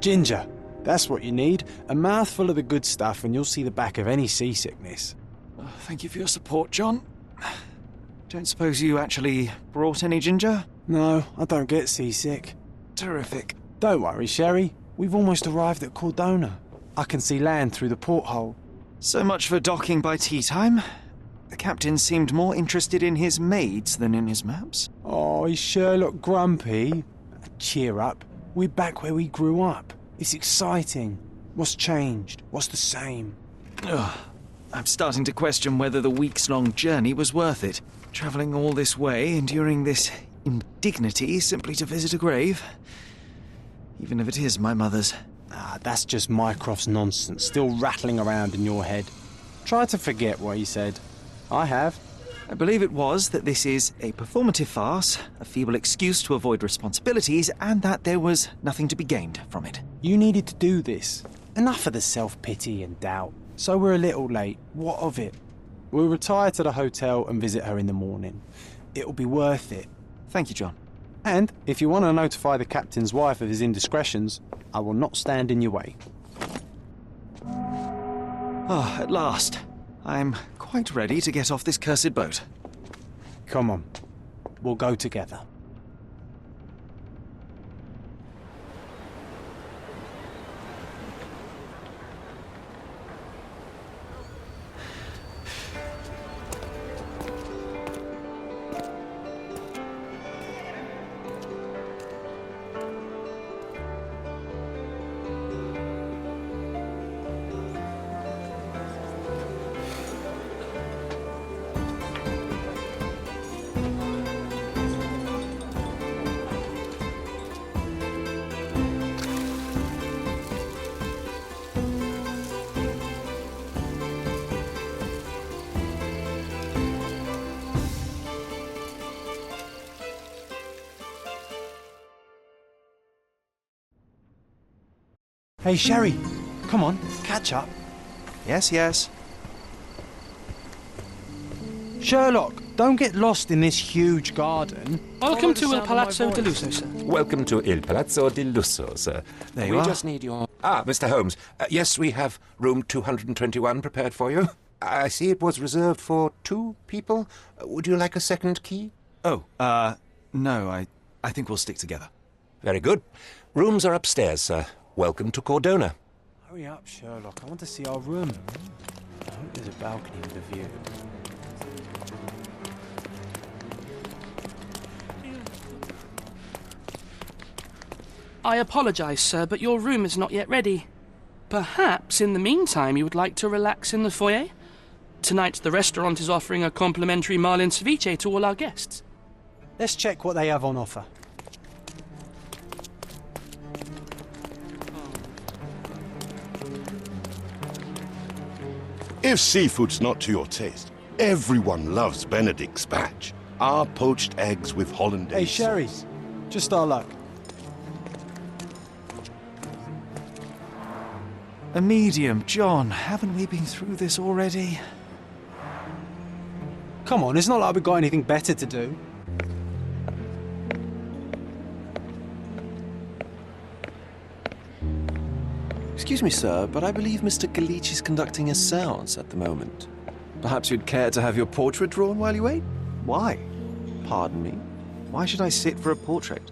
Ginger. That's what you need. A mouthful of the good stuff and you'll see the back of any seasickness. Thank you for your support, John. Don't suppose you actually brought any ginger? No, I don't get seasick. Terrific. Don't worry, Sherry. We've almost arrived at Cordona. I can see land through the porthole. So much for docking by tea time. The captain seemed more interested in his maids than in his maps. Oh, is Sherlock grumpy? Cheer up. We're back where we grew up. It's exciting. What's changed? What's the same? Ugh. I'm starting to question whether the weeks-long journey was worth it. Travelling all this way, enduring this indignity simply to visit a grave. Even if it is my mother's. Ah, that's just Mycroft's nonsense, still rattling around in your head. Try to forget what he said. I have. I believe it was that this is a performative farce, a feeble excuse to avoid responsibilities, and that there was nothing to be gained from it. You needed to do this. Enough of the self-pity and doubt. So we're a little late. What of it? We'll retire to the hotel and visit her in the morning. It'll be worth it. Thank you, John. And if you want to notify the captain's wife of his indiscretions, I will not stand in your way. Ah, at last. I'm quite ready to get off this cursed boat. Come on. We'll go together. Hey, Sherry. Come on, catch up. Yes, yes. Sherlock, don't get lost in this huge garden. Welcome to Il Palazzo di Lusso, sir. Welcome to Il Palazzo di Lusso, sir. There you we are. just need your... Ah, Mr. Holmes. Yes, we have room 221 prepared for you. I see it was reserved for 2 people. Would you like a second key? Oh, no, I think we'll stick together. Very good. Rooms are upstairs, sir. Welcome to Cordona. Hurry up, Sherlock. I want to see our room. I hope there's a balcony with a view. I apologize, sir, but your room is not yet ready. Perhaps, in the meantime, you would like to relax in the foyer? Tonight, the restaurant is offering a complimentary marlin ceviche to all our guests. Let's check what they have on offer. If seafood's not to your taste, everyone loves Benedict's batch. Our poached eggs with hollandaise. Hey, Sherry's. Just our luck. A medium, John. Haven't we been through this already? Come on, it's not like we've got anything better to do. Excuse me, sir, but I believe Mr. Galich is conducting a séance at the moment. Perhaps you'd care to have your portrait drawn while you wait? Why? Pardon me? Why should I sit for a portrait?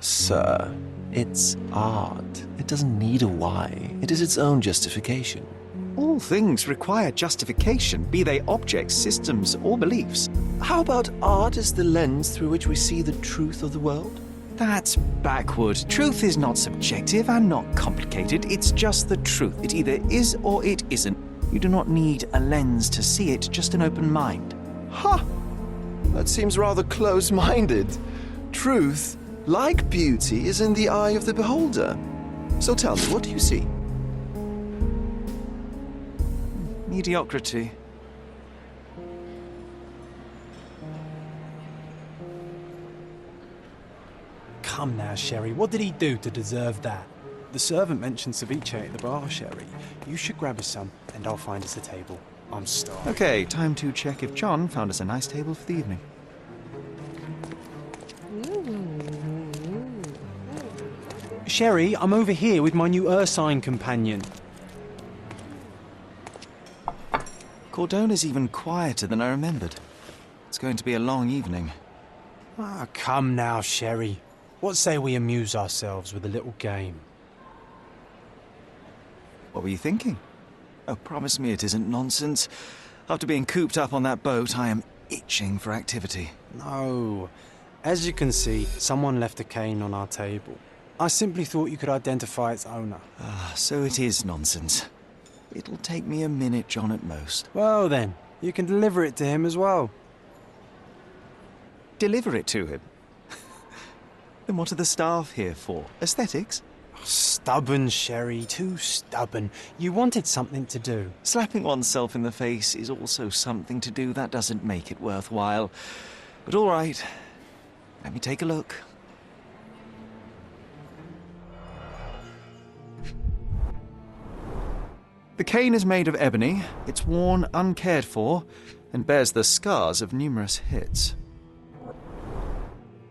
Sir, it's art. It doesn't need a why. It is its own justification. All things require justification, be they objects, systems, or beliefs. How about art as the lens through which we see the truth of the world? That's backward. Truth is not subjective and not complicated. It's just the truth. It either is or it isn't. You do not need a lens to see it, just an open mind. Ha! That seems rather close-minded. Truth, like beauty, is in the eye of the beholder. So tell me, what do you see? Mediocrity. Come now, Sherry. What did he do to deserve that? The servant mentioned ceviche at the bar, Sherry. You should grab us some, and I'll find us a table. I'm starving. Okay, time to check if John found us a nice table for the evening. Sherry, I'm over here with my new Ursine companion. Cordona's even quieter than I remembered. It's going to be a long evening. Ah, come now, Sherry. What say we amuse ourselves with a little game? What were you thinking? Oh, promise me it isn't nonsense. After being cooped up on that boat, I am itching for activity. No. As you can see, someone left a cane on our table. I simply thought you could identify its owner. Ah, so it is nonsense. It'll take me a minute, John, at most. Well then, you can deliver it to him as well. Deliver it to him? Then what are the staff here for? Aesthetics? Stubborn, Sherry, too stubborn. You wanted something to do. Slapping oneself in the face is also something to do. That doesn't make it worthwhile. But all right, let me take a look. The cane is made of ebony, it's worn uncared for, and bears the scars of numerous hits.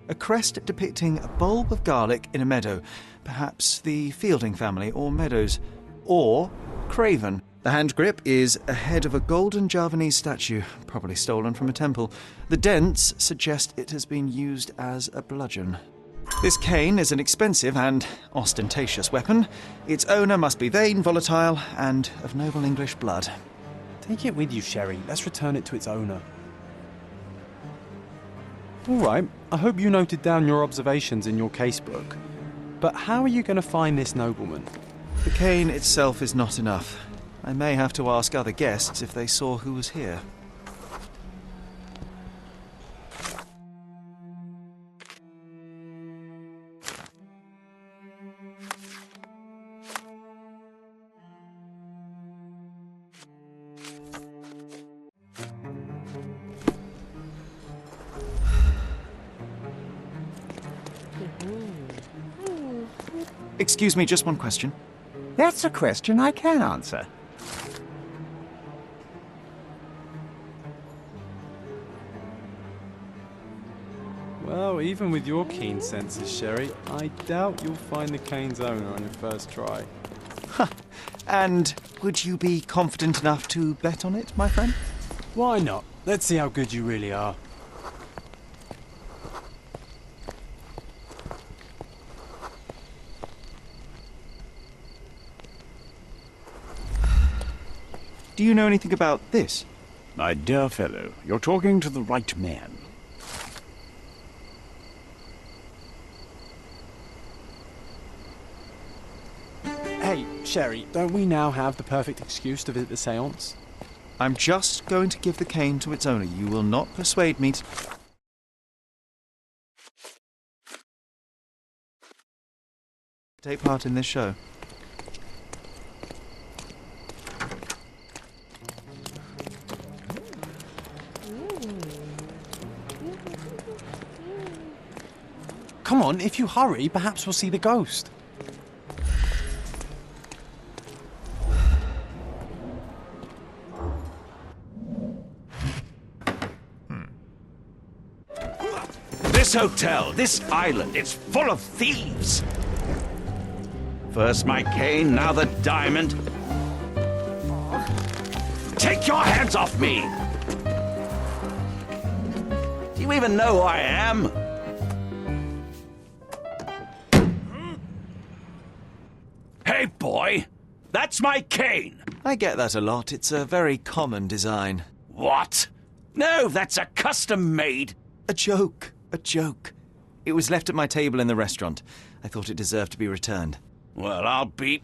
A crest depicting a bulb of garlic in a meadow, perhaps the Fielding family or Meadows, or Craven. The hand grip is a head of a golden Javanese statue, probably stolen from a temple. The dents suggest it has been used as a bludgeon. This cane is an expensive and ostentatious weapon. Its owner must be vain, volatile, and of noble English blood. Take it with you, Sherry. Let's return it to its owner. All right, I hope you noted down your observations in your casebook. But how are you going to find this nobleman? The cane itself is not enough. I may have to ask other guests if they saw who was here. Excuse me, just one question. That's a question I can answer. Well, even with your keen senses, Sherry, I doubt you'll find the cane's owner on your first try. And would you be confident enough to bet on it, my friend? Why not? Let's see how good you really are. Do you know anything about this? My dear fellow, you're talking to the right man. Hey, Sherry, don't we now have the perfect excuse to visit the séance? I'm just going to give the cane to its owner. You will not persuade me to take part in this show. Come on, if you hurry, perhaps we'll see the ghost. This hotel, this island, it's full of thieves. First my cane, now the diamond. Take your hands off me! Do you even know who I am? Hey, boy! That's my cane! I get that a lot. It's a very common design. What? No, that's a custom-made... A joke. A joke. It was left at my table in the restaurant. I thought it deserved to be returned. Well, I'll be...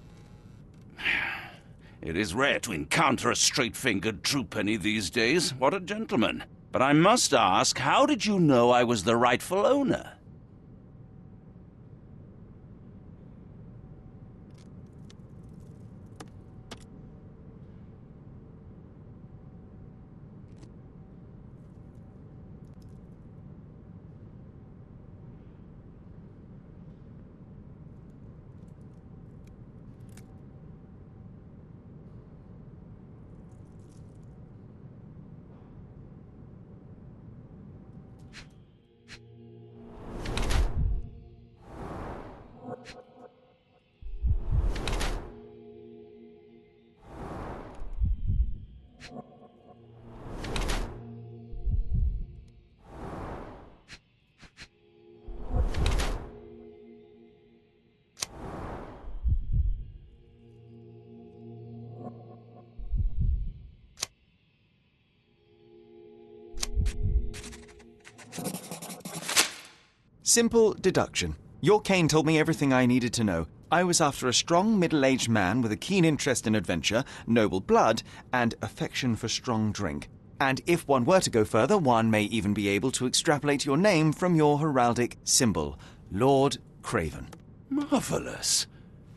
It is rare to encounter a straight-fingered true penny these days. What a gentleman. But I must ask, how did you know I was the rightful owner? Simple deduction. Your cane told me everything I needed to know. I was after a strong middle-aged man with a keen interest in adventure, noble blood, and affection for strong drink. And if one were to go further, one may even be able to extrapolate your name from your heraldic symbol, Lord Craven. Marvelous.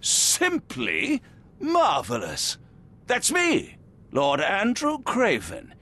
Simply marvelous. That's me, Lord Andrew Craven.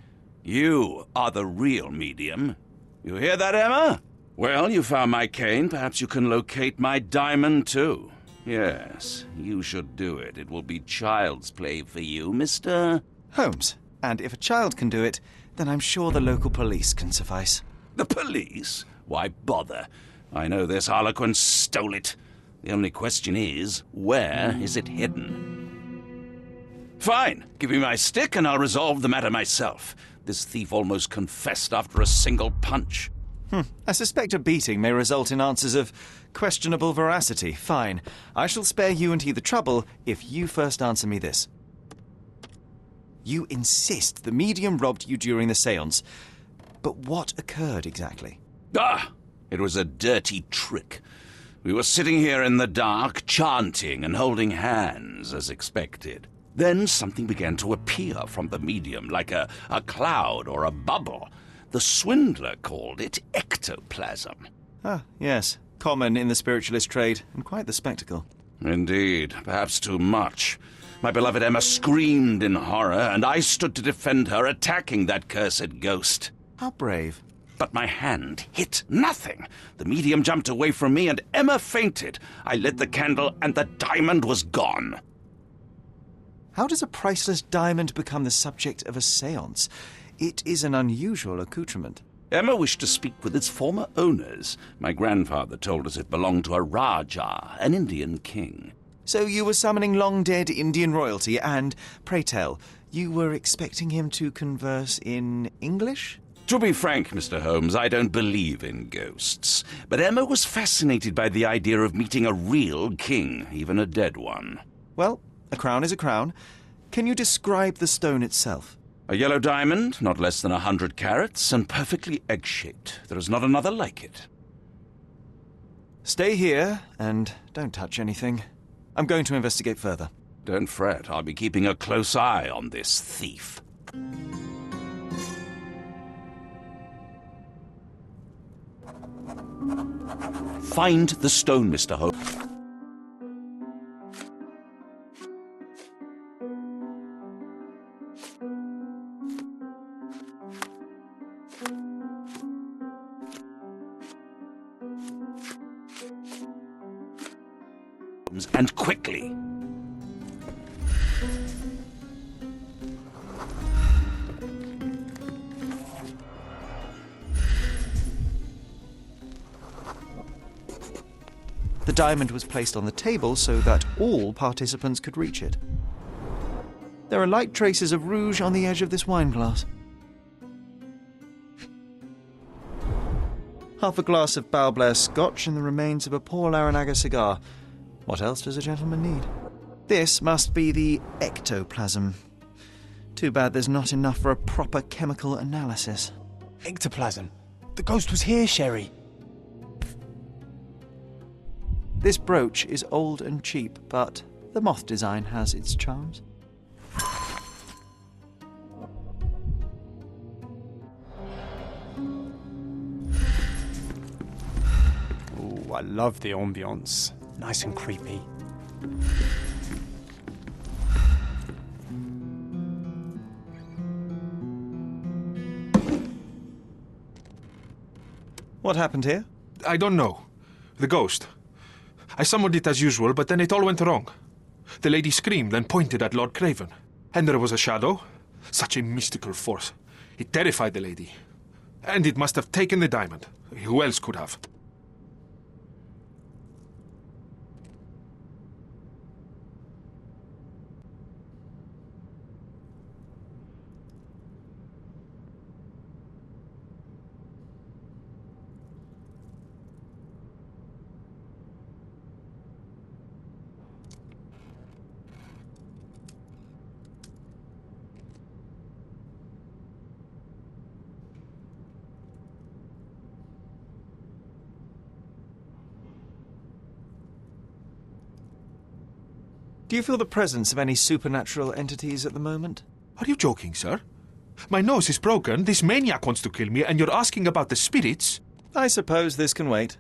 You are the real medium. You hear that, Emma? Well, you found my cane. Perhaps you can locate my diamond, too. Yes, you should do it. It will be child's play for you, Mr. Holmes. And if a child can do it, then I'm sure the local police can suffice. The police? Why bother? I know this harlequin stole it. The only question is, where is it hidden? Fine. Give me my stick and I'll resolve the matter myself. This thief almost confessed after a single punch. I suspect a beating may result in answers of questionable veracity. Fine. I shall spare you and he the trouble if you first answer me this. You insist the medium robbed you during the séance. But what occurred exactly? It was a dirty trick. We were sitting here in the dark, chanting and holding hands, as expected. Then something began to appear from the medium, like a cloud or a bubble. The swindler called it ectoplasm. Ah, yes. Common in the spiritualist trade, and quite the spectacle. Indeed, perhaps too much. My beloved Emma screamed in horror, and I stood to defend her, attacking that cursed ghost. How brave. But my hand hit nothing. The medium jumped away from me, and Emma fainted. I lit the candle, and the diamond was gone. How does a priceless diamond become the subject of a séance? It is an unusual accoutrement. Emma wished to speak with its former owners. My grandfather told us it belonged to a Rajah, an Indian king. So you were summoning long-dead Indian royalty, and, pray tell, you were expecting him to converse in English? To be frank, Mr. Holmes, I don't believe in ghosts. But Emma was fascinated by the idea of meeting a real king, even a dead one. Well, a crown is a crown. Can you describe the stone itself? A yellow diamond, not less than 100 carats, and perfectly egg-shaped. There is not another like it. Stay here, and don't touch anything. I'm going to investigate further. Don't fret, I'll be keeping a close eye on this thief. Find the stone, Mr. Holmes. And quickly. The diamond was placed on the table so that all participants could reach it. There are light traces of rouge on the edge of this wine glass. Half a glass of Balblair Scotch and the remains of a poor Laranaga cigar. What else does a gentleman need? This must be the ectoplasm. Too bad there's not enough for a proper chemical analysis. Ectoplasm. The ghost was here, Sherry. This brooch is old and cheap, but the moth design has its charms. Ooh, I love the ambience. Nice and creepy. What happened here? I don't know. The ghost. I summoned it as usual, but then it all went wrong. The lady screamed and pointed at Lord Craven. And there was a shadow. Such a mystical force. It terrified the lady. And it must have taken the diamond. Who else could have? Do you feel the presence of any supernatural entities at the moment? Are you joking, sir? My nose is broken, this maniac wants to kill me, and you're asking about the spirits? I suppose this can wait.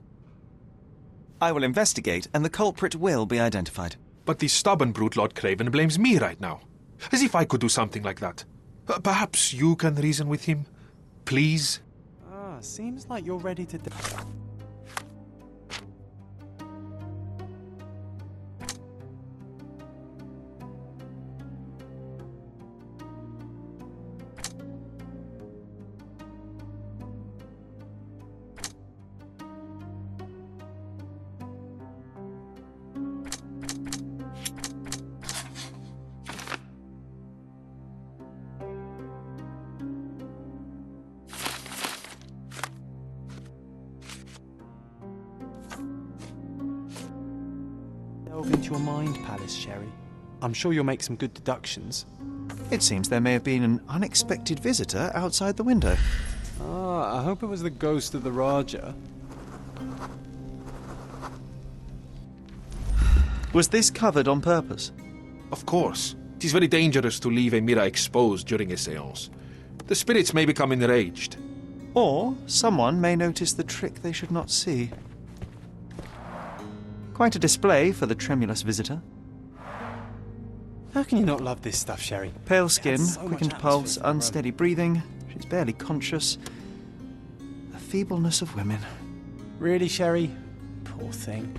I will investigate, and the culprit will be identified. But the stubborn brute Lord Craven blames me right now. As if I could do something like that. Perhaps you can reason with him? Please? Seems like you're ready to... delve into your mind palace, Sherry. I'm sure you'll make some good deductions. It seems there may have been an unexpected visitor outside the window. I hope it was the ghost of the Raja. Was this covered on purpose? Of course. It is very dangerous to leave a mirror exposed during a séance. The spirits may become enraged. Or someone may notice the trick they should not see. Quite a display for the tremulous visitor. How can you not love this stuff, Sherry? Pale skin, so much quickened atmosphere pulse, for a room. unsteady breathing. She's barely conscious. The feebleness of women. Really, Sherry? Poor thing.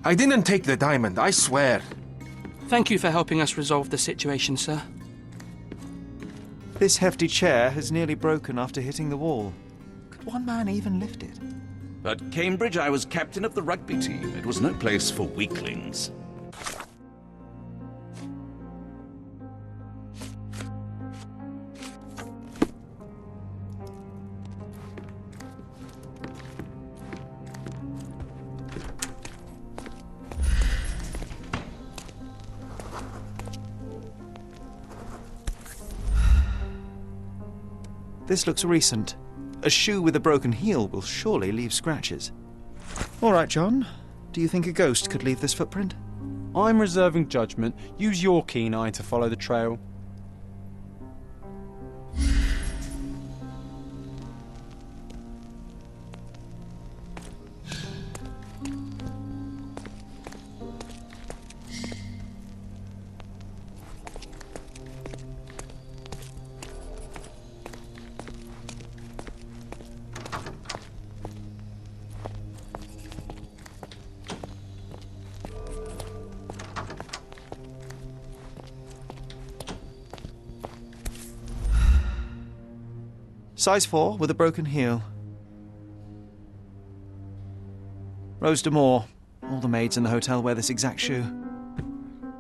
I didn't take the diamond, I swear. Thank you for helping us resolve the situation, sir. This hefty chair has nearly broken after hitting the wall. Could one man even lift it? At Cambridge, I was captain of the rugby team. It was no place for weaklings. This looks recent. A shoe with a broken heel will surely leave scratches. All right, John. Do you think a ghost could leave this footprint? I'm reserving judgment. Use your keen eye to follow the trail. Size 4 with a broken heel. Rose D'Amour. All the maids in the hotel wear this exact shoe.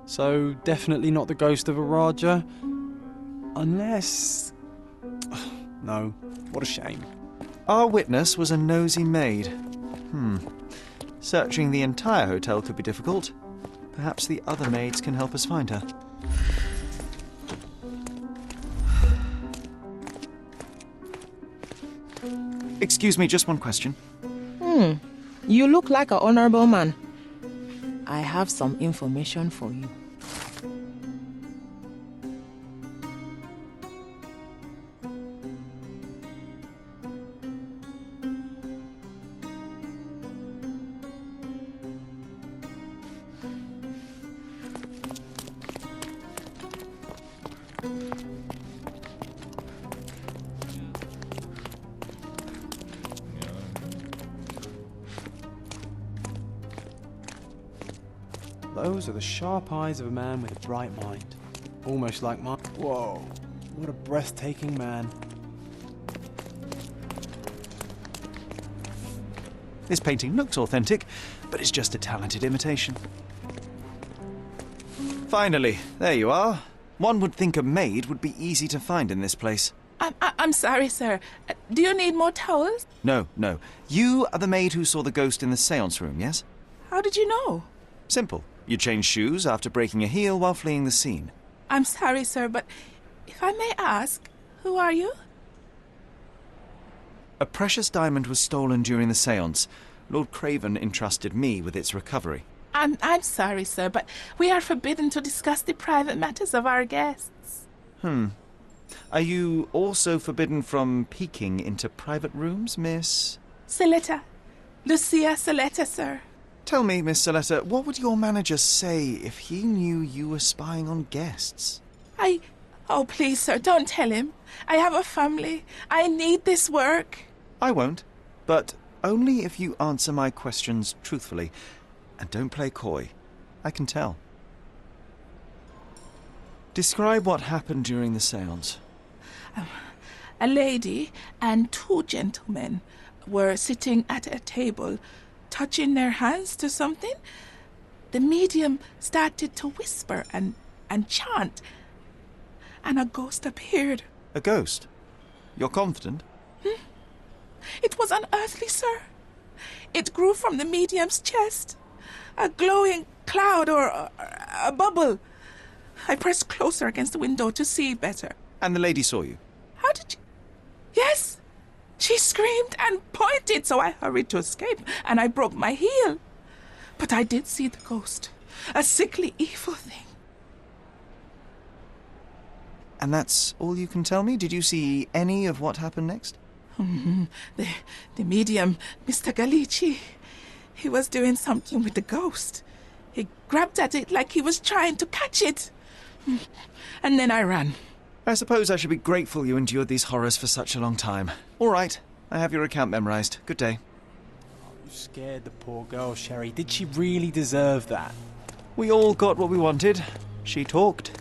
So, definitely not the ghost of a Raja. Unless... No, what a shame. Our witness was a nosy maid. Searching the entire hotel could be difficult. Perhaps the other maids can help us find her. Excuse me, just one question. You look like an honorable man. I have some information for you. Those are the sharp eyes of a man with a bright mind. Almost like mine. Whoa, what a breathtaking man. This painting looks authentic, but it's just a talented imitation. Finally, there you are. One would think a maid would be easy to find in this place. I'm sorry, sir. Do you need more towels? No. You are the maid who saw the ghost in the séance room, yes? How did you know? Simple. You changed shoes after breaking a heel while fleeing the scene. I'm sorry, sir, but if I may ask, who are you? A precious diamond was stolen during the séance. Lord Craven entrusted me with its recovery. I'm sorry, sir, but we are forbidden to discuss the private matters of our guests. Are you also forbidden from peeking into private rooms, Miss? Saletta. Lucia Saletta, sir. Tell me, Miss Saletta, what would your manager say if he knew you were spying on guests? Oh, please, sir, don't tell him. I have a family. I need this work. I won't, but only if you answer my questions truthfully. And don't play coy. I can tell. Describe what happened during the séance. A lady and two gentlemen were sitting at a table, touching their hands to something. The medium started to whisper and chant, and a ghost appeared. A ghost? You're confident? It was unearthly, sir. It grew from the medium's chest. A glowing cloud or a bubble. I pressed closer against the window to see better. And the lady saw you? How did you... Yes! She screamed and pointed, so I hurried to escape, and I broke my heel. But I did see the ghost. A sickly, evil thing. And that's all you can tell me? Did you see any of what happened next? The medium, Mr. Galici, he was doing something with the ghost. He grabbed at it like he was trying to catch it. And then I ran. I suppose I should be grateful you endured these horrors for such a long time. All right, I have your account memorized. Good day. You scared the poor girl, Sherry. Did she really deserve that? We all got what we wanted. She talked.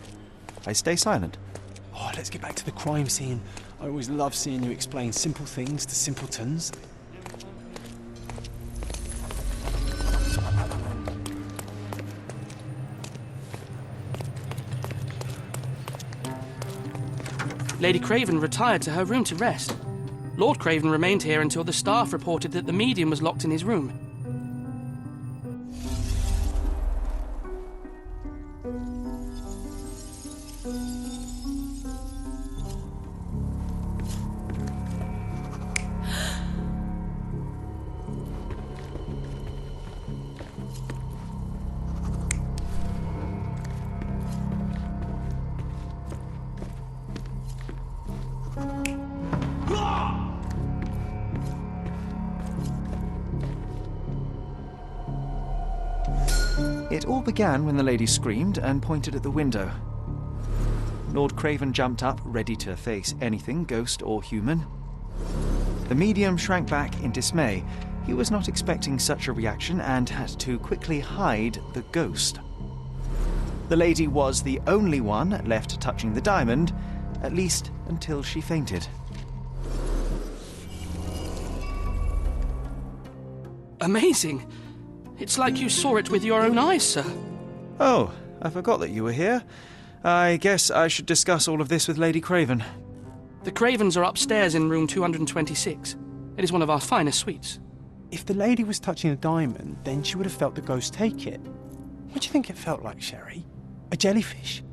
I stay silent. Oh, let's get back to the crime scene. I always love seeing you explain simple things to simpletons. Lady Craven retired to her room to rest. Lord Craven remained here until the staff reported that the medium was locked in his room. It all began when the lady screamed and pointed at the window. Lord Craven jumped up, ready to face anything, ghost or human. The medium shrank back in dismay. He was not expecting such a reaction and had to quickly hide the ghost. The lady was the only one left touching the diamond, at least until she fainted. Amazing! It's like you saw it with your own eyes, sir. Oh, I forgot that you were here. I guess I should discuss all of this with Lady Craven. The Cravens are upstairs in room 226. It is one of our finest suites. If the lady was touching a diamond, then she would have felt the ghost take it. What do you think it felt like, Sherry? A jellyfish?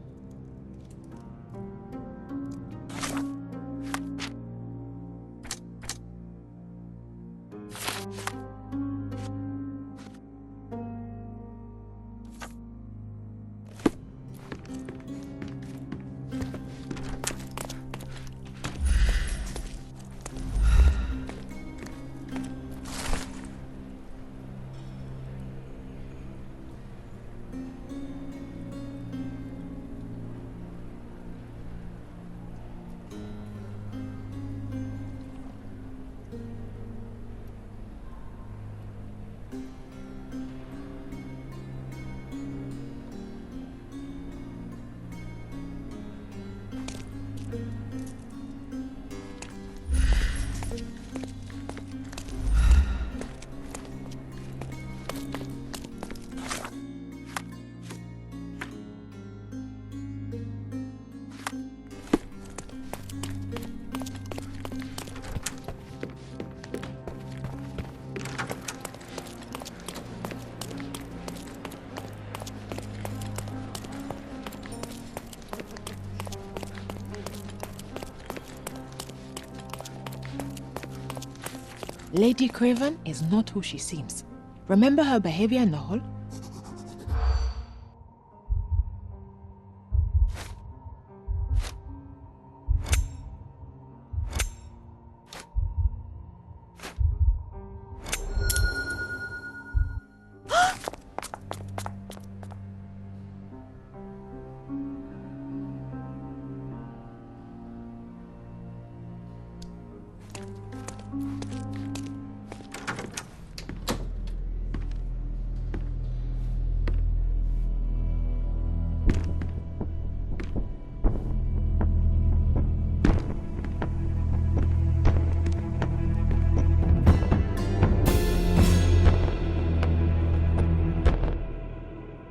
Lady Craven is not who she seems. Remember her behavior in the hall?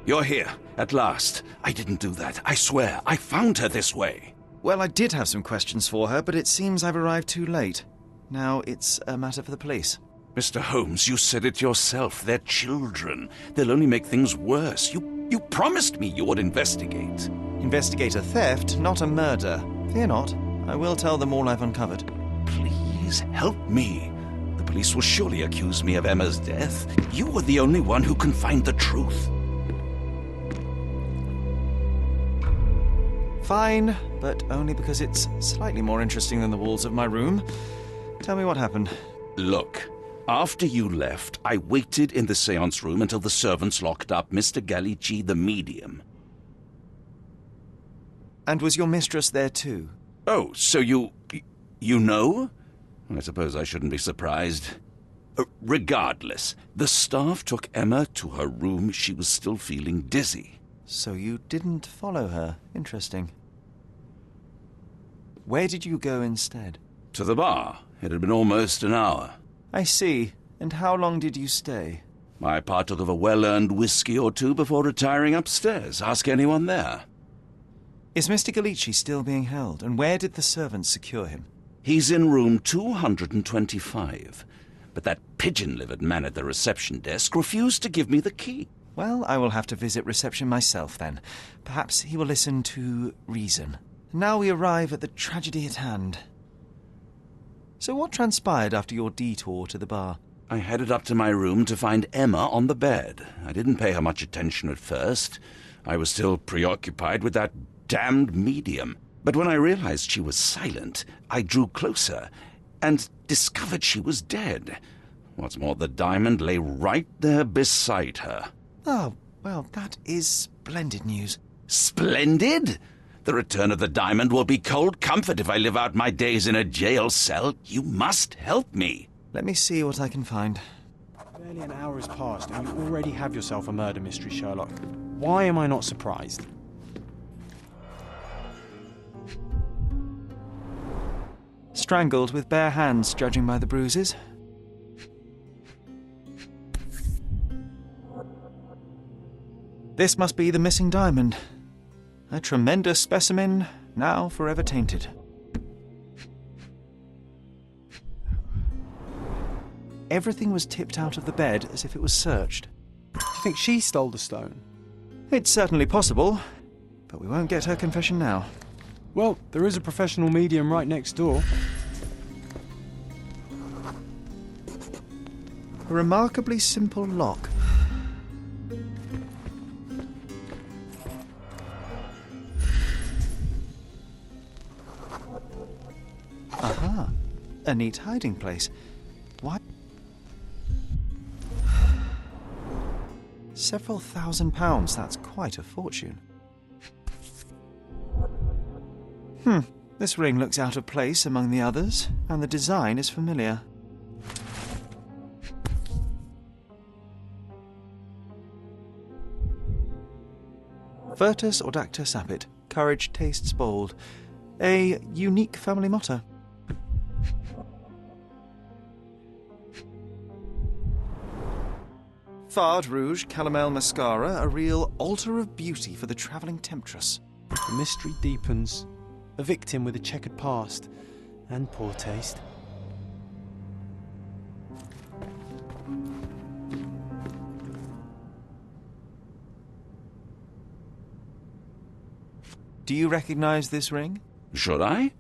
You're here, at last. I didn't do that. I swear, I found her this way. Well, I did have some questions for her, but it seems I've arrived too late. Now it's a matter for the police. Mr. Holmes, you said it yourself. They're children. They'll only make things worse. You promised me you would investigate. Investigate a theft, not a murder. Fear not. I will tell them all I've uncovered. Please help me. The police will surely accuse me of Emma's death. You are the only one who can find the truth. Fine, but only because it's slightly more interesting than the walls of my room. Tell me what happened. Look, after you left, I waited in the seance room until the servants locked up Mr. Gallici, the medium. And was your mistress there too? Oh, so you know? I suppose I shouldn't be surprised. Regardless, the staff took Emma to her room. She was still feeling dizzy. So you didn't follow her. Interesting. Where did you go instead? To the bar. It had been almost an hour. I see. And how long did you stay? I partook of a well-earned whiskey or two before retiring upstairs. Ask anyone there. Is Mr. Gallici still being held? And where did the servants secure him? He's in room 225. But that pigeon-livered man at the reception desk refused to give me the key. Well, I will have to visit reception myself then. Perhaps he will listen to reason. Now we arrive at the tragedy at hand. So what transpired after your detour to the bar? I headed up to my room to find Emma on the bed. I didn't pay her much attention at first. I was still preoccupied with that damned medium. But when I realized she was silent, I drew closer and discovered she was dead. What's more, the diamond lay right there beside her. Oh, well, that is splendid news. Splendid? The return of the diamond will be cold comfort if I live out my days in a jail cell. You must help me. Let me see what I can find. Barely an hour has passed and you already have yourself a murder mystery, Sherlock. Why am I not surprised? Strangled with bare hands, judging by the bruises. This must be the missing diamond. A tremendous specimen, now forever tainted. Everything was tipped out of the bed as if it was searched. Do you think she stole the stone? It's certainly possible, but we won't get her confession now. Well, there is a professional medium right next door. A remarkably simple lock. Aha, a neat hiding place. Why? Several £1,000s, that's quite a fortune. This ring looks out of place among the others, and the design is familiar. Virtus audacta sapit, courage tastes bold. A unique family motto. Fard rouge, calomel mascara, a real altar of beauty for the travelling temptress. The mystery deepens. A victim with a checkered past and poor taste. Do you recognize this ring? Should I?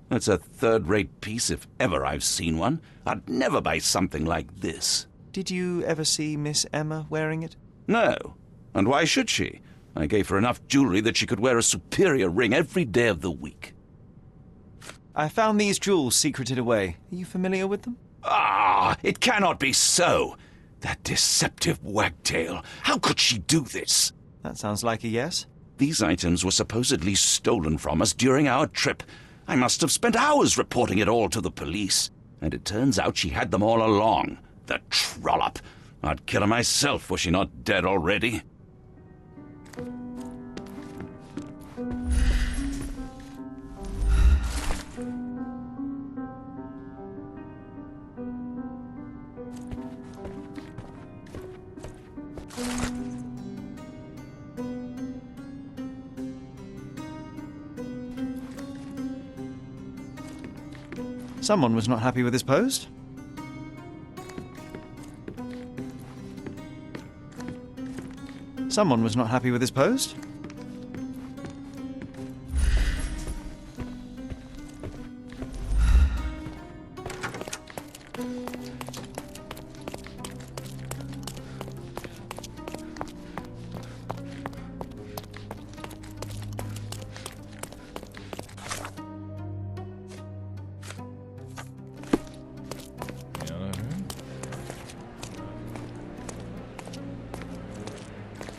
That's a third-rate piece if ever I've seen one. I'd never buy something like this. Did you ever see Miss Emma wearing it? No. And why should she? I gave her enough jewelry that she could wear a superior ring every day of the week. I found these jewels secreted away. Are you familiar with them? Ah, it cannot be so. That deceptive wagtail. How could she do this? That sounds like a yes. These items were supposedly stolen from us during our trip. I must have spent hours reporting it all to the police. And it turns out she had them all along. The trollop. I'd kill her myself were she not dead already. Someone was not happy with his post. Someone was not happy with his post.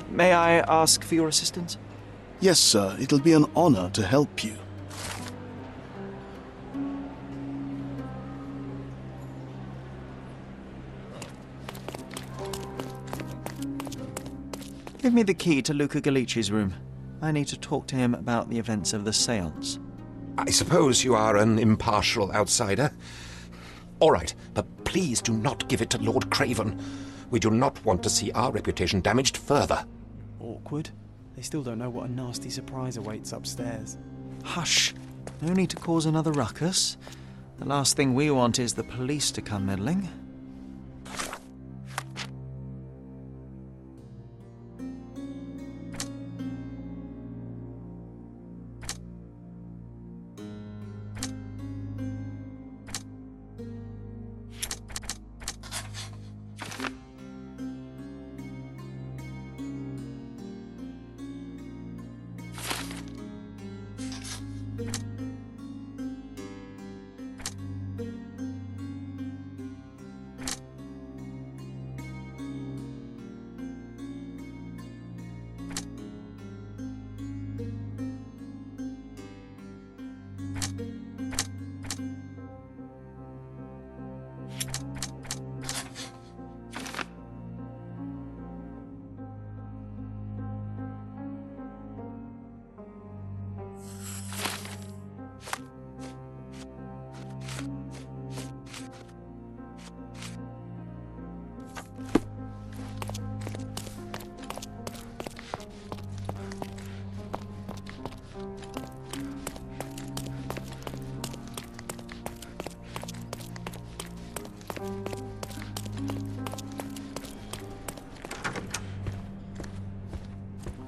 May I ask for your assistance? Yes, sir. It'll be an honor to help you. Give me the key to Luca Galici's room. I need to talk to him about the events of the séance. I suppose you are an impartial outsider. All right, but please do not give it to Lord Craven. We do not want to see our reputation damaged further. Awkward. They still don't know what a nasty surprise awaits upstairs. Hush. No need to cause another ruckus. The last thing we want is the police to come meddling.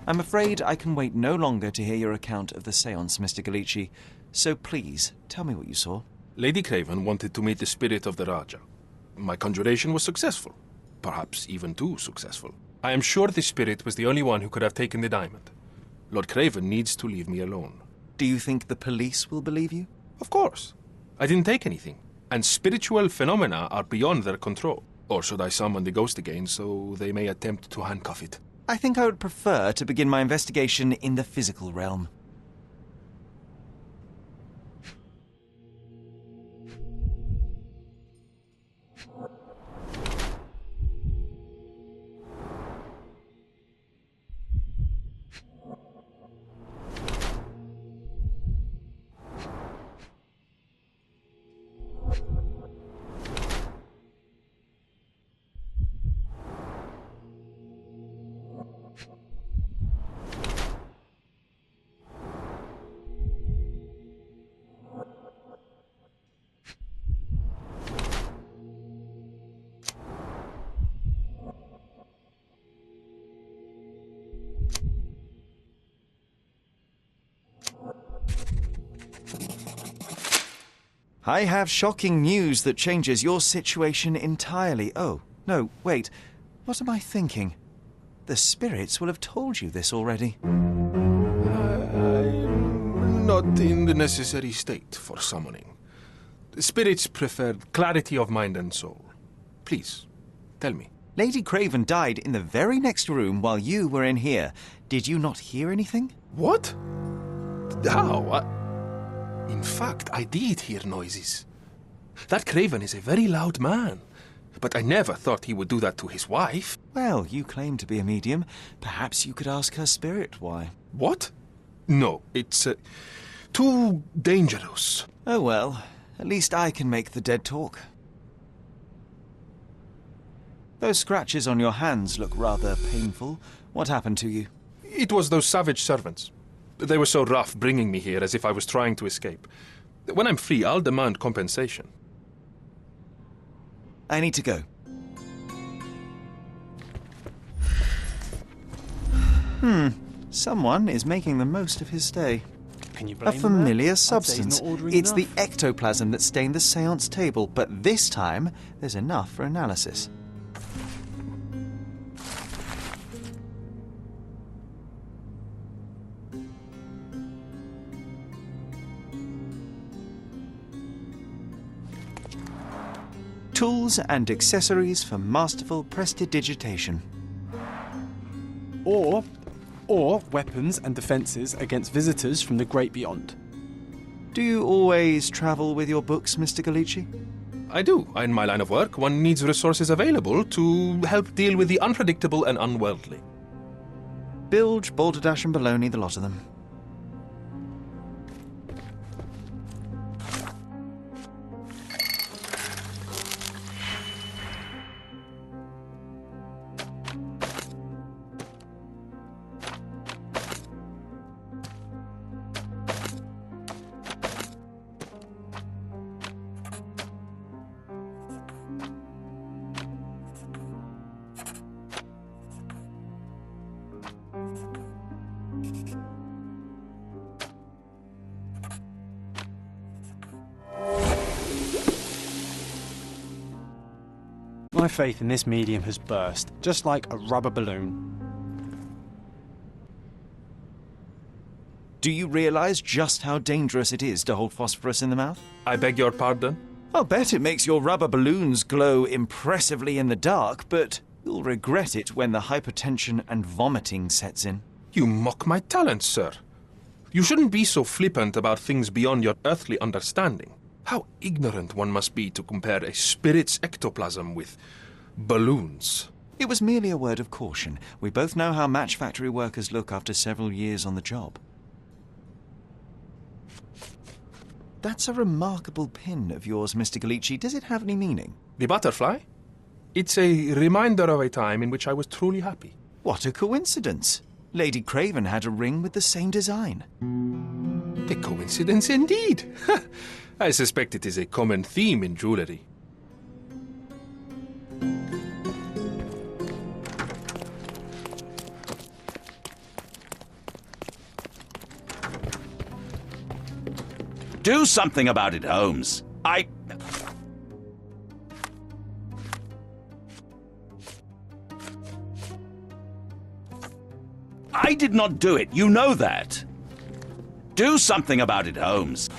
I'm afraid I can wait no longer to hear your account of the séance, Mr. Galici. So please, tell me what you saw. Lady Craven wanted to meet the spirit of the Raja. My conjuration was successful. Perhaps even too successful. I am sure the spirit was the only one who could have taken the diamond. Lord Craven needs to leave me alone. Do you think the police will believe you? Of course. I didn't take anything. And spiritual phenomena are beyond their control. Or should I summon the ghost again so they may attempt to handcuff it? I think I would prefer to begin my investigation in the physical realm. I have shocking news that changes your situation entirely. Oh, no, wait. What am I thinking? The spirits will have told you this already. I'm not in the necessary state for summoning. The spirits prefer clarity of mind and soul. Please, tell me. Lady Craven died in the very next room while you were in here. Did you not hear anything? What? How? In fact, I did hear noises. That Craven is a very loud man. But I never thought he would do that to his wife. Well, you claim to be a medium. Perhaps you could ask her spirit why. What? No, it's too dangerous. Oh well, at least I can make the dead talk. Those scratches on your hands look rather painful. What happened to you? It was those savage servants. They were so rough bringing me here as if I was trying to escape. When I'm free, I'll demand compensation. I need to go. Someone is making the most of his stay. Can you A blame him familiar there? I'd say he's substance. not ordering It's the enough. ectoplasm that stained the seance table, but this time there's enough for analysis. Tools and accessories for masterful prestidigitation. Or weapons and defences against visitors from the great beyond. Do you always travel with your books, Mr. Galici? I do. In my line of work, one needs resources available to help deal with the unpredictable and unworldly. Bilge, balderdash and baloney, the lot of them. My faith in this medium has burst, just like a rubber balloon. Do you realize just how dangerous it is to hold phosphorus in the mouth? I beg your pardon? I'll bet it makes your rubber balloons glow impressively in the dark, but you'll regret it when the hypertension and vomiting sets in. You mock my talents, sir. You shouldn't be so flippant about things beyond your earthly understanding. How ignorant one must be to compare a spirit's ectoplasm with balloons. It was merely a word of caution. We both know how match factory workers look after several years on the job. That's a remarkable pin of yours, Mr. Galici. Does it have any meaning? The butterfly? It's a reminder of a time in which I was truly happy. What a coincidence. Lady Craven had a ring with the same design. A coincidence indeed. I suspect it is a common theme in jewelry. Do something about it, Holmes. I did not do it. You know that. Do something about it, Holmes.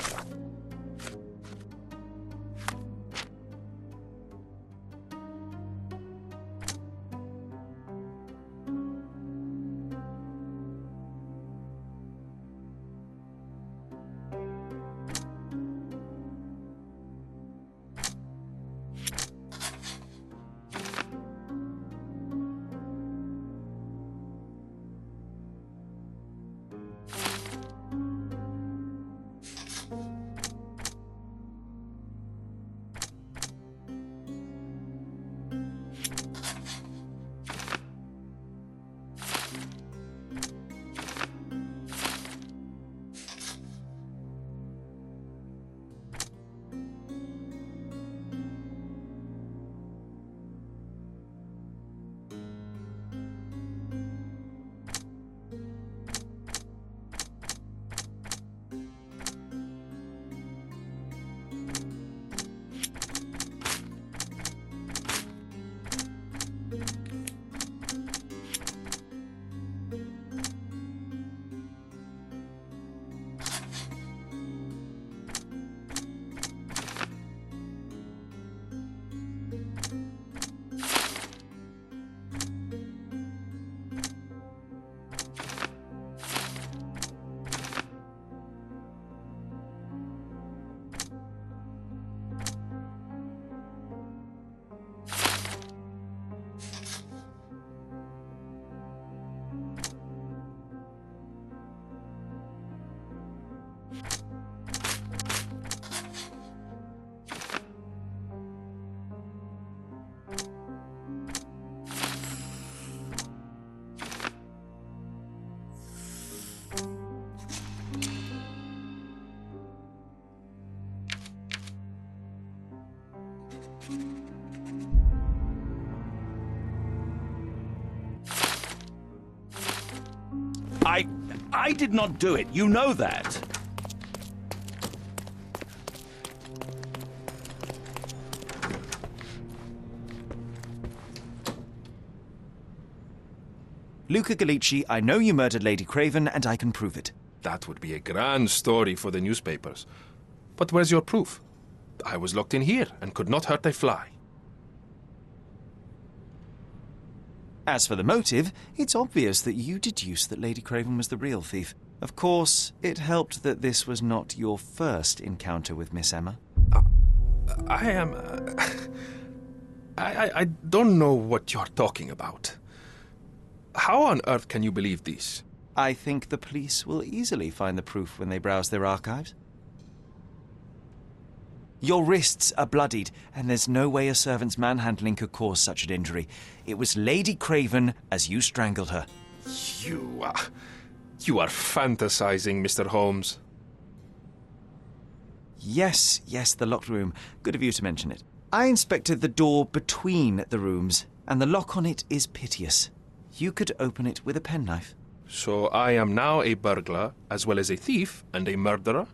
I did not do it. You know that. Luca Gallici, I know you murdered Lady Craven, and I can prove it. That would be a grand story for the newspapers. But where's your proof? I was locked in here and could not hurt a fly. As for the motive, it's obvious that you deduced that Lady Craven was the real thief. Of course, it helped that this was not your first encounter with Miss Emma. I am... I don't know what you're talking about. How on earth can you believe this? I think the police will easily find the proof when they browse their archives. Your wrists are bloodied, and there's no way a servant's manhandling could cause such an injury. It was Lady Craven as you strangled her. You are fantasizing, Mr. Holmes. Yes, the locked room. Good of you to mention it. I inspected the door between the rooms, and the lock on it is piteous. You could open it with a penknife. So I am now a burglar, as well as a thief and a murderer?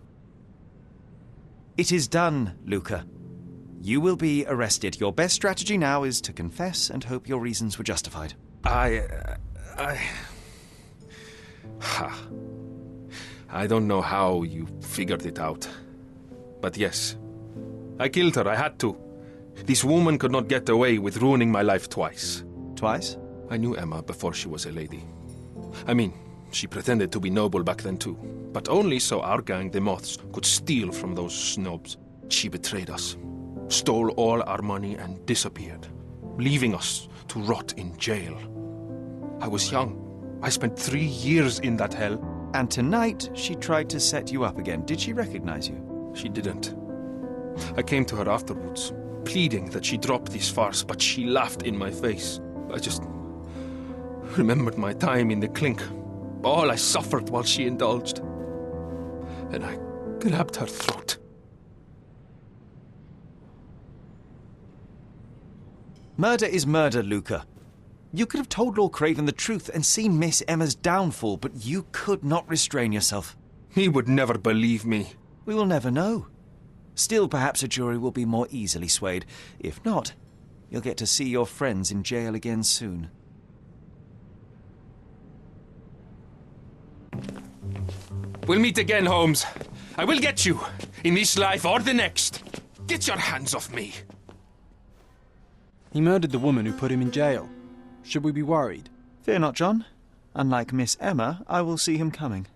It is done, Luca. You will be arrested. Your best strategy now is to confess and hope your reasons were justified. I don't know how you figured it out. But yes, I killed her. I had to. This woman could not get away with ruining my life twice. Twice? I knew Emma before she was a lady. I mean, she pretended to be noble back then too. But only so our gang, the Moths, could steal from those snobs. She betrayed us, stole all our money and disappeared, leaving us to rot in jail. I was young. I spent 3 years in that hell. And tonight, she tried to set you up again. Did she recognize you? She didn't. I came to her afterwards, pleading that she drop this farce, but she laughed in my face. I just remembered my time in the clink, all I suffered while she indulged. And I grabbed her throat. Murder is murder, Luca. You could have told Lord Craven the truth and seen Miss Emma's downfall, but you could not restrain yourself. He would never believe me. We will never know. Still, perhaps a jury will be more easily swayed. If not, you'll get to see your friends in jail again soon. We'll meet again, Holmes. I will get you, in this life or the next. Get your hands off me. He murdered the woman who put him in jail. Should we be worried? Fear not, John. Unlike Miss Emma, I will see him coming.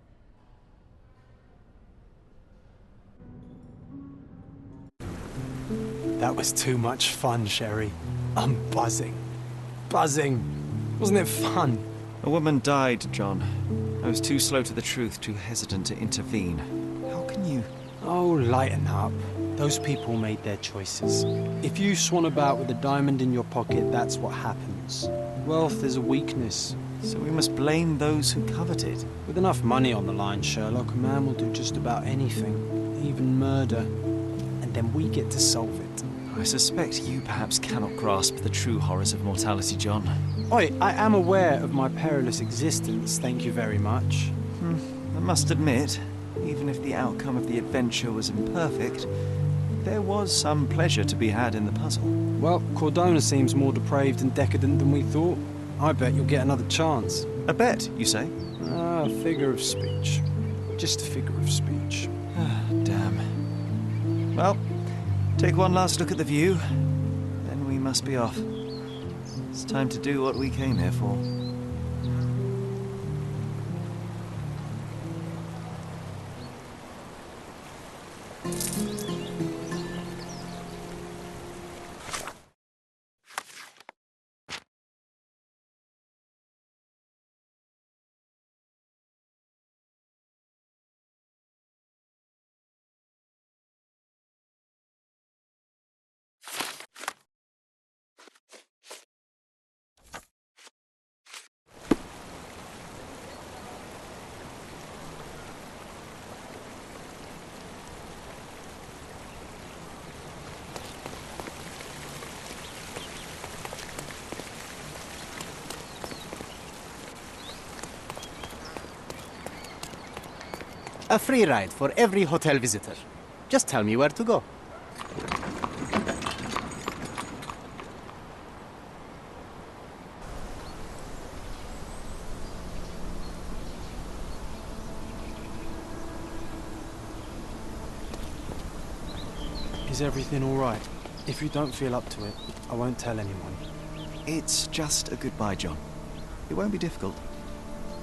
That was too much fun, Sherry. I'm buzzing. Buzzing. Wasn't it fun? A woman died, John. I was too slow to the truth, too hesitant to intervene. How can you... Oh, lighten up. Those people made their choices. If you swan about with a diamond in your pocket, that's what happens. Wealth is a weakness. So we must blame those who covet it. With enough money on the line, Sherlock, a man will do just about anything. Even murder. And then we get to solve it. I suspect you perhaps cannot grasp the true horrors of mortality, John. Oi, I am aware of my perilous existence, thank you very much. I must admit, even if the outcome of the adventure was imperfect, there was some pleasure to be had in the puzzle. Well, Cordona seems more depraved and decadent than we thought. I bet you'll get another chance. A bet, you say? Ah, a figure of speech. Just a figure of speech. Ah, damn. Well, take one last look at the view, then we must be off. It's time to do what we came here for. A free ride for every hotel visitor. Just tell me where to go. Is everything all right? If you don't feel up to it, I won't tell anyone. It's just a goodbye, John. It won't be difficult.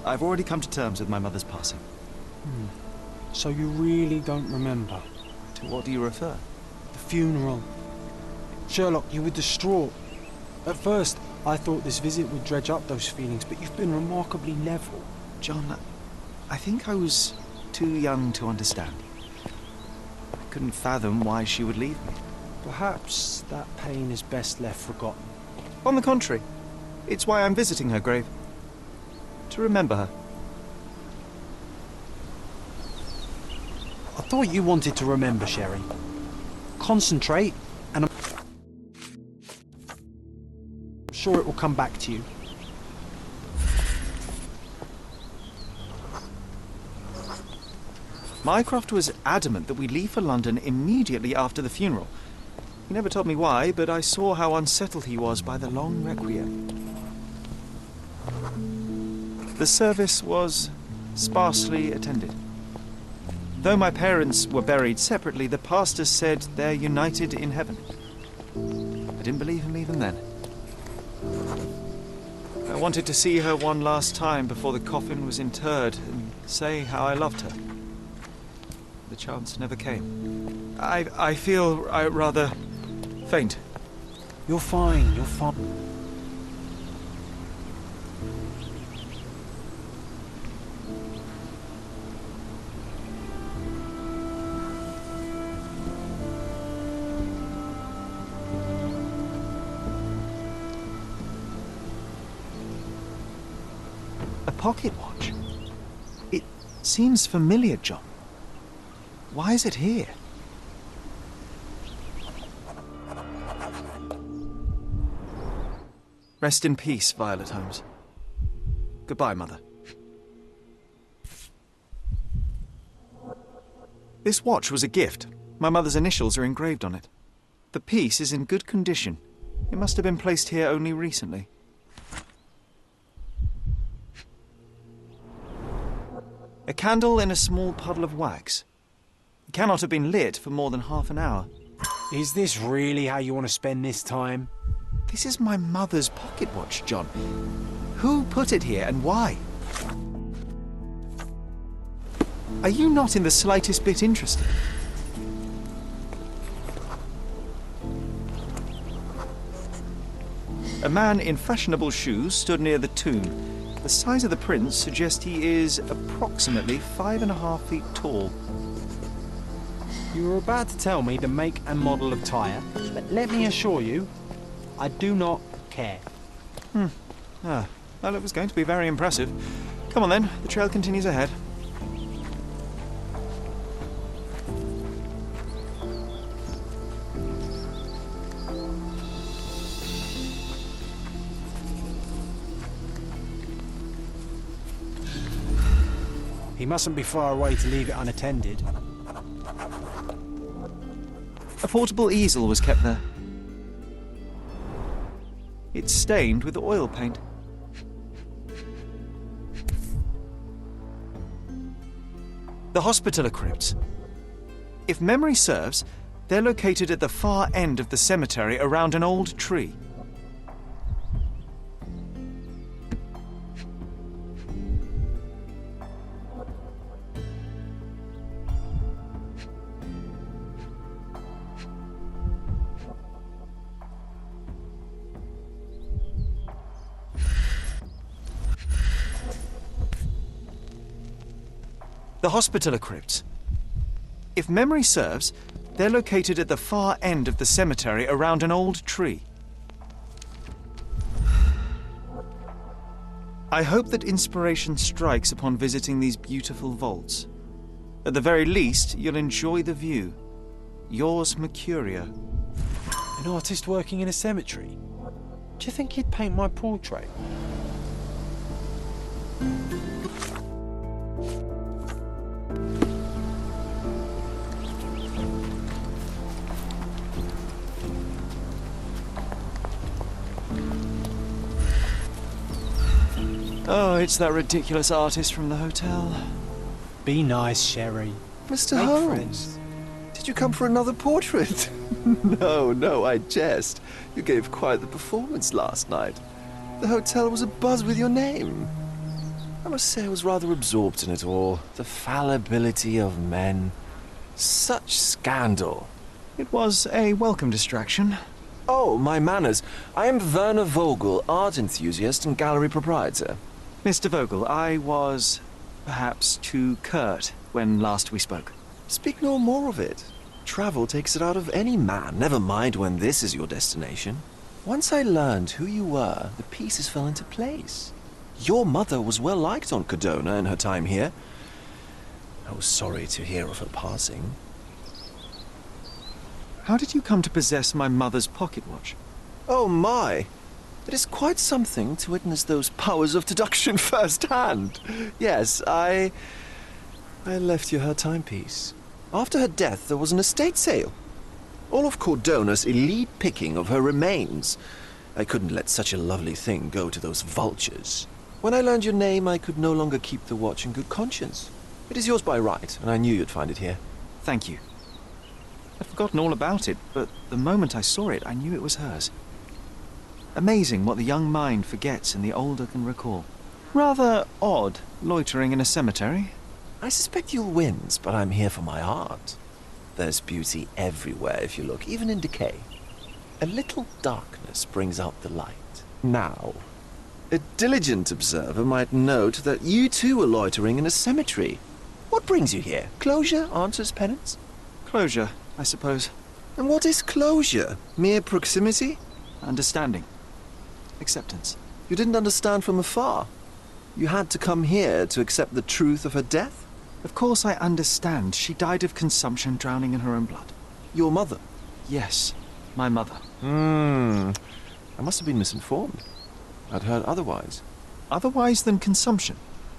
I've already come to terms with my mother's passing. So you really don't remember? To what do you refer? The funeral. Sherlock, you were distraught. At first, I thought this visit would dredge up those feelings, but you've been remarkably level. John, I think I was too young to understand. I couldn't fathom why she would leave me. Perhaps that pain is best left forgotten. On the contrary, it's why I'm visiting her grave. To remember her. I thought you wanted to remember, Sherry. Concentrate, and I'm sure it will come back to you. Mycroft was adamant that we leave for London immediately after the funeral. He never told me why, but I saw how unsettled he was by the long requiem. The service was sparsely attended. Though my parents were buried separately, the pastor said they're united in heaven. I didn't believe him even then. I wanted to see her one last time before the coffin was interred and say how I loved her. The chance never came. I feel rather faint. You're fine, you're fine. A pocket watch? It seems familiar, John. Why is it here? Rest in peace, Violet Holmes. Goodbye, Mother. This watch was a gift. My mother's initials are engraved on it. The piece is in good condition. It must have been placed here only recently. A candle in a small puddle of wax. It cannot have been lit for more than half an hour. Is this really how you want to spend this time? This is my mother's pocket watch, John. Who put it here and why? Are you not in the slightest bit interested? A man in fashionable shoes stood near the tomb. The size of the prints suggests he is approximately 5.5 feet tall. You were about to tell me the make and model of tyre, but let me assure you, I do not care. Well, it was going to be very impressive. Come on then, the trail continues ahead. He mustn't be far away to leave it unattended. A portable easel was kept there. It's stained with oil paint. The Hospitaller crypts. If memory serves, they're located at the far end of the cemetery around an old tree. The Hospitaller crypts. If memory serves, they're located at the far end of the cemetery around an old tree. I hope that inspiration strikes upon visiting these beautiful vaults. At the very least, you'll enjoy the view. Yours, Mercurio. An artist working in a cemetery? Do you think he'd paint my portrait? Oh, it's that ridiculous artist from the hotel. Be nice, Sherry. Mr. Make Holmes, friends. did you come for another portrait? No, I jest. You gave quite the performance last night. The hotel was abuzz with your name. I must say I was rather absorbed in it all. The fallibility of men. Such scandal. It was a welcome distraction. Oh, my manners. I am Werner Vogel, art enthusiast and gallery proprietor. Mr. Vogel, I was perhaps too curt when last we spoke. Speak no more of it. Travel takes it out of any man, never mind when this is your destination. Once I learned who you were, the pieces fell into place. Your mother was well liked on Codona in her time here. I was sorry to hear of her passing. How did you come to possess my mother's pocket watch? Oh my! It is quite something to witness those powers of deduction firsthand. Yes, I left you her timepiece. After her death, there was an estate sale. All of Cordona's elite picking of her remains. I couldn't let such a lovely thing go to those vultures. When I learned your name, I could no longer keep the watch in good conscience. It is yours by right, and I knew you'd find it here. Thank you. I'd forgotten all about it, but the moment I saw it, I knew it was hers. Amazing what the young mind forgets and the older can recall. Rather odd, loitering in a cemetery. I suspect you'll win, but I'm here for my art. There's beauty everywhere if you look, even in decay. A little darkness brings out the light. Now, a diligent observer might note that you too are loitering in a cemetery. What brings you here? Closure answers penance? Closure, I suppose. And what is closure? Mere proximity? Understanding. Acceptance. You didn't understand from afar. You had to come here to accept the truth of her death? Of course I understand. She died of consumption, drowning in her own blood. Your mother? Yes, my mother. I must have been misinformed. I'd heard otherwise. Otherwise than consumption?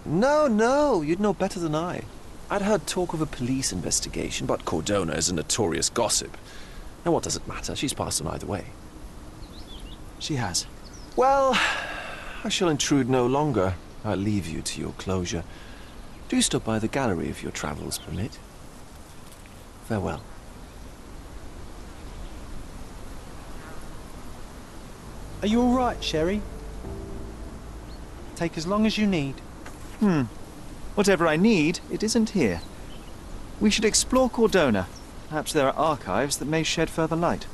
No, you'd know better than I. I'd heard talk of a police investigation, but Cordona is a notorious gossip. And what does it matter? She's passed on either way. She has. Well, I shall intrude no longer. I'll leave you to your closure. Do stop by the gallery if your travels permit. Farewell. Are you all right, Sherry? Take as long as you need. Whatever I need, it isn't here. We should explore Cordona. Perhaps there are archives that may shed further light.